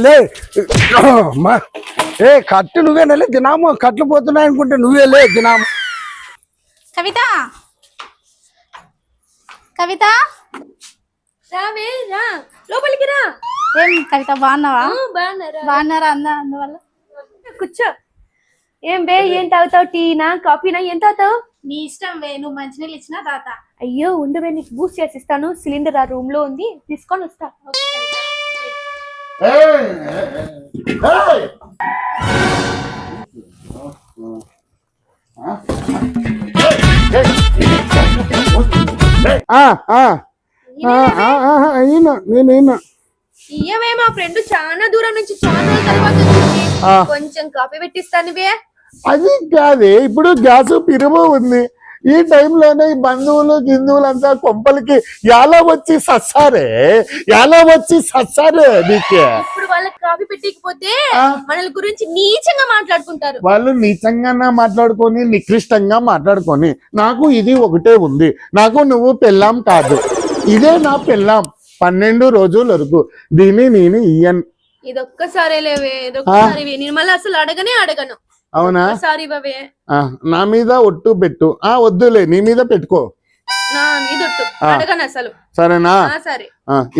లే ఏ కట్టు నువ్వేనలే దినాము కట్లు పోతున్నాయి అనుకుంటే నువ్వే లే దినాము. కవిత కవిత రావే రా లోపలికి రా. ఏం కవిత బాగున్నావా? బాగున్నారా అందువల్ల కూర్చో. ఏం బే ఏం తాగుతావు? టీనా కాఫీనా ఏం తాగుతావు? నీ ఇష్టం వే, నువ్వు మంచినీళ్ళు ఇచ్చినా తాత. అయ్యో ఉండవే, నీకు బూస్ట్ చేసి ఇస్తాను. సిలిండర్ ఆ రూమ్ లో ఉంది, తీసుకొని వస్తా. ఇయ్యవే, మా ఫ్రెండ్ చాలా దూరం నుంచి చాలా రోజుల తర్వాత వచ్చింది. కొంచెం కాఫీ పెట్టిస్తానువే. అది కాదే, ఇప్పుడు గ్యాస్ పిరుగు ఉంది. ఈ టైంలోనే ఈ బంధువులు గిందువులంతా కొంపలకి ఎలా వచ్చి సచ్చారే నీకే. ఇప్పుడు వాళ్ళకి కాఫీ పెట్టకపోతే మనల గురించి నీచంగా మాట్లాడుకుంటారు. వాళ్ళు నీచంగా మాట్లాడుకొని నికృష్టంగా మాట్లాడుకొని నాకు ఇది ఒకటే ఉంది, నాకు నువ్వు పెళ్ళాం కాదు, ఇదే నా పెళ్ళాం 12 రోజుల వరకు. దీన్ని నేను ఇయ్యను. ఇదొక్కసారి లేవే, ఇదొక్కసారి నేను మళ్ళీ అసలు అడగను. అవునా? సారీ బావే, నా మీద ఒట్టు పెట్టు. వద్దులే, నీ మీద పెట్టుకో. నా మీద ఒట్టు అడగను అసలు. సరేనా? సరే.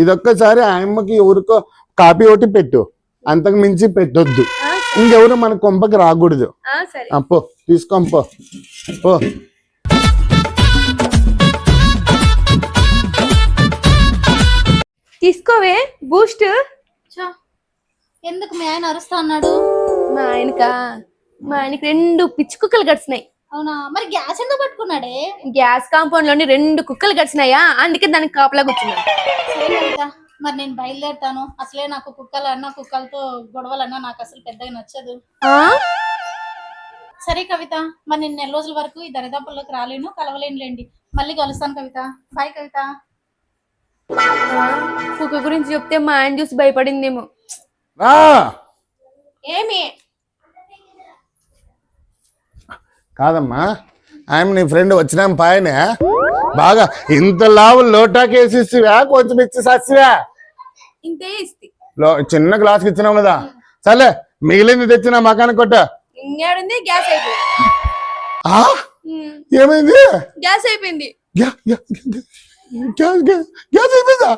ఇదొక్కసారి ఆయమ్మకి ఎవరికో కాపీ ఒకటి పెట్టు, అంతకు మించి పెట్టొద్దు. ఇంకెవరు మన కొంపకి రాకూడదు. పో తీసుకో పో. తీసుకోవే బూస్ట్. ఎందుకు మీ ఆయన అరుస్తా అన్నాడు? మా ఆయనకి 2 పిచ్చి కుక్కలు గడిచినాయి. అవునా? మరి గ్యాస్ ఎందుకు పట్టుకున్నాడే? గ్యాస్ కాంపౌండ్ లోని 2 కుక్కలు గడిచినాయా, అందుకే దానికి కాపలా కూర్చున్నాడు. మరి నేను బయలుదేరుతాను. అసలే నాకు కుక్కలతో గొడవలన్నా నాకు అసలు పెద్దగా నచ్చదు. సరే కవిత, మరి నేను 4 రోజుల వరకు ఈ దరిదాపుల్లోకి రాలేను, కలవలేనులేండి. మళ్ళీ కలుస్తాను కవిత. బాయ్ కవిత. కుక్క గురించి చెప్తే మా ఆయన చూసి భయపడిందేమో. ఏమి కాదమ్మా, ఆయన నీ ఫ్రెండ్ వచ్చినా పాయనే బాగా ఇంత లావు లోటాకేసి ఇచ్చివా, కొంచెం ఇచ్చి సచ్చివా? ఇంతే ఇస్తి. చిన్న గ్లాస్కి ఇచ్చినావు కదా, సరే మిగిలింది తెచ్చిన మకానికి కొట్ట. ఇంకేడుంది? గ్యాస్ అయిపోయింది. ఏమైంది? గ్యాస్ అయిపోయింది. గ్యాస్ అయిపోయిందా?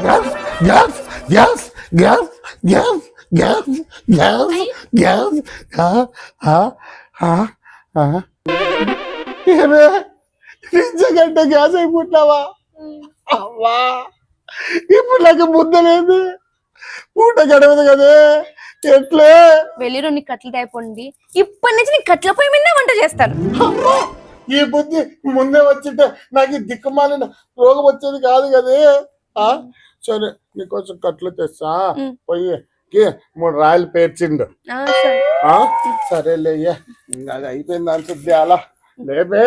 Gas gas gas gas gas gas gas నిజంగా గ్యాస్ అయిపోతున్నావా? అవ్వా, ఇప్పుడు నాకు ముద్ద లేదు, పూట గడవదు కదా. ఎట్లే వెళ్ళి 2 కట్లు టైపోండి. ఇప్పటి నుంచి నీ కట్ల పొయ్యి మీద వంట చేస్తాను. ఈ బుద్ధి ముందే వచ్చింటే నాకు దిక్కుమాలిన రోగం వచ్చేది కాదు కదే. సరే, నీకోసం కట్లు తెస్తా, పొయ్యి 3 రాయలు పేర్చిండు. సరేలే, అది అయిపోయింది అనుకుంది. అలా లేబే,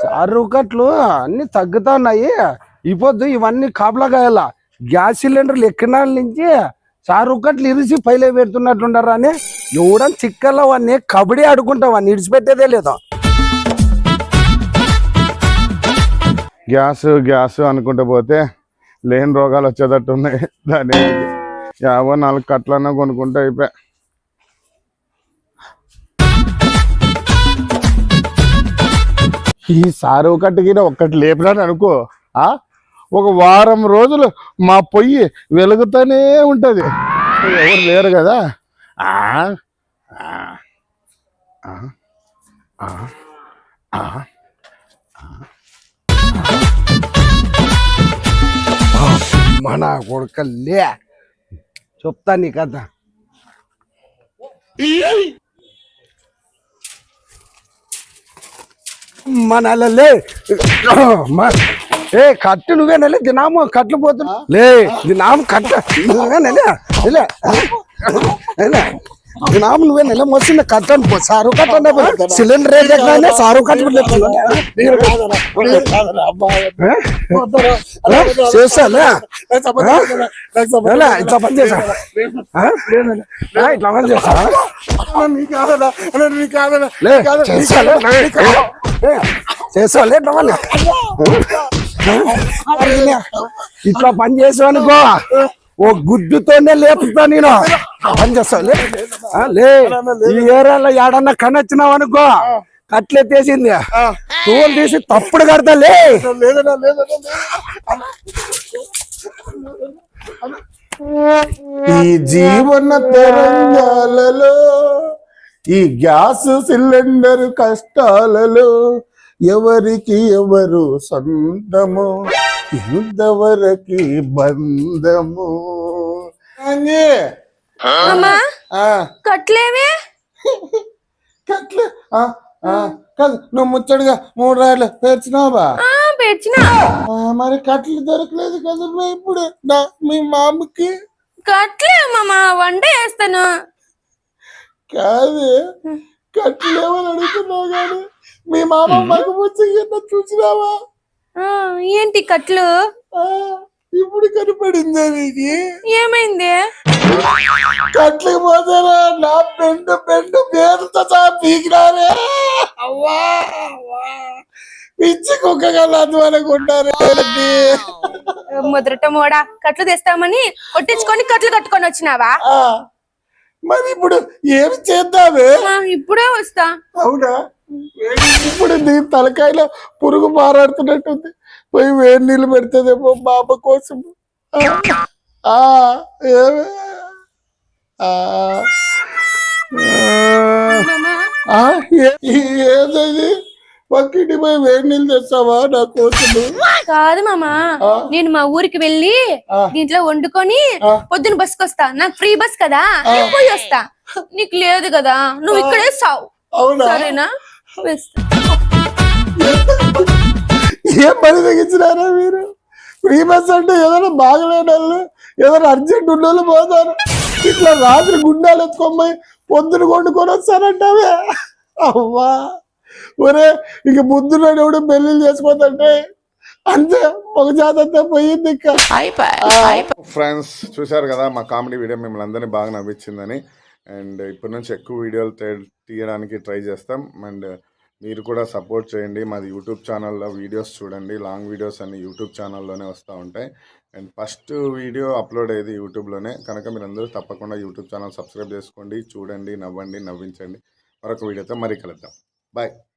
సారు కట్లు అన్ని తగ్గుతున్నాయి. ఇప్పుడు ఇవన్నీ కాపలాగాయాల. గ్యాస్ సిలిండర్లు ఎక్కిన నుంచి సారు కట్లు ఇరిసి పైలే పెడుతున్నట్లుండరా అని ఎవడని చిక్కల్లో వాడిని కబడ్డీ ఆడుకుంటావు, వాడిని ఇడిచిపెట్టేదే లేదా. గ్యాస్ అనుకుంటూ పోతే లేని రోగాలు వచ్చేటట్టు ఉన్నాయి. దాని 54 కట్లన్నా కొనుక్కుంటే అయిపోయా. ఈ సారు కట్టుకి ఒక్కటి లేపినాడు అనుకో, ఒక వారం రోజులు మా పొయ్యి వెలుగుతూనే ఉంటది. ఎవరు లేరు కదా. మన కొడుకల్లే చెప్తా నీ కథ. మనలే ఏ కట్టు నువ్వేనలే దినాము కట్లు పోతున్నా లే, దినాము కట్ట నువ్వేనలే దినాము నువ్వేనలే మొత్తం కట్టను పో. సారు కట్టనే సిలిండర్ రేట్ సారు కట్టు చేస్తాలే. ఇట్లా పని చేసా, ఇట్లా పని చేసా చేస్తాలే. ఇట్లా పని చేసావనుకో ఓ గుద్దుతోనే లేపుతా నేను పని చేస్తావు లే. లే ఈ ఏరియాలో ఏడన్నా కనొచ్చినావు అనుకో కట్లెత్తేసింది తోలు తీసి తప్పుడు కడతా లే. ఈ జీవన తరంగాలలో ఈ గ్యాస్ సిలిండర్ కష్టాలలో ఎవరికి ఎవరు సొంతము ఇంతవరకు బంధము. మామా కట్లేవే కట్లు కాదు నువ్వు ముచ్చడిగా 3 రాళ్ళు పేర్చినావా? పెంచినా మరి కట్లు దొరకలేదు కదా ఇప్పుడు మీ మామకి. కట్లే మామా వంట చేస్తాను. కాదు కట్లు ఏమని అడుగుతున్నావు కానీ మీ మామ మాకు ముచ్చగా చూసినావా? ఏంటి కట్లు? ఇప్పుడు కనపడిందా నీకు? ఏమైంది? కట్లకి పోతారా నా పెండు పేరుతో సహా పీకినారే. అవ్వా పిచ్చి కుక్కగా అనుకుంటారు. ముద్రట మోడా కట్లు తెస్తామని కొట్టించుకొని కట్లు కట్టుకొని వచ్చినావా? మరి ఇప్పుడు ఏమి చేద్దామే? ఇప్పుడే వస్తా. అవునా? ఇప్పుడు నీ తలకాయలో పురుగు మారాడుతున్నట్టుంది. పోయి వేడి నీళ్ళు పెడుతుందేమో బాబా కోసం. ఏదది పక్కింటి పోయి వేడి నీళ్ళు తెస్తావా నా కోసం? కాదు మామా, నేను మా ఊరికి వెళ్ళి దీంట్లో వండుకొని పొద్దున బస్కి వస్తా. నాకు ఫ్రీ బస్ కదా, నేను పోయి వస్తా. నీకు లేదు కదా, నువ్వు ఇక్కడే సావు. సరేనా? ఏం పని తగ్గించినారా మీరు? ఫ్రీ బస్ అంటే ఏదైనా బాగలేని వాళ్ళు, ఏదైనా అర్జెంట్ ఉన్న వాళ్ళు పోతారు. ఇట్లా రాత్రి గుండాలు ఎత్తుకోమ్మాయి పొద్దున వండుకొని వస్తానంటావే. అవ్వా ఒరే ఇంక బుద్ధుడు ఎవడు పెళ్లిళ్ళు చేసుకోదంటే అంతే, ఒక జాతంతా పోయింది. ఫ్రెండ్స్ చూశారు కదా మా కామెడీ వీడియో, మిమ్మల్ని అందరినీ బాగా నవ్వించిందని. అండ్ ఇప్పటి నుంచి ఎక్కువ వీడియోలు తీయడానికి ట్రై చేస్తాం. అండ్ మీరు కూడా సపోర్ట్ చేయండి. మాది యూట్యూబ్ ఛానల్లో వీడియోస్ చూడండి. లాంగ్ వీడియోస్ అన్ని యూట్యూబ్ ఛానల్లోనే వస్తూ ఉంటాయి. అండ్ ఫస్ట్ వీడియో అప్లోడ్ అయ్యేది యూట్యూబ్లోనే కనుక మీరు అందరూ తప్పకుండా యూట్యూబ్ ఛానల్ సబ్స్క్రైబ్ చేసుకోండి. చూడండి, నవ్వండి, నవ్వించండి. మరొక వీడియోతో మరీ కలుద్దాం. బాయ్.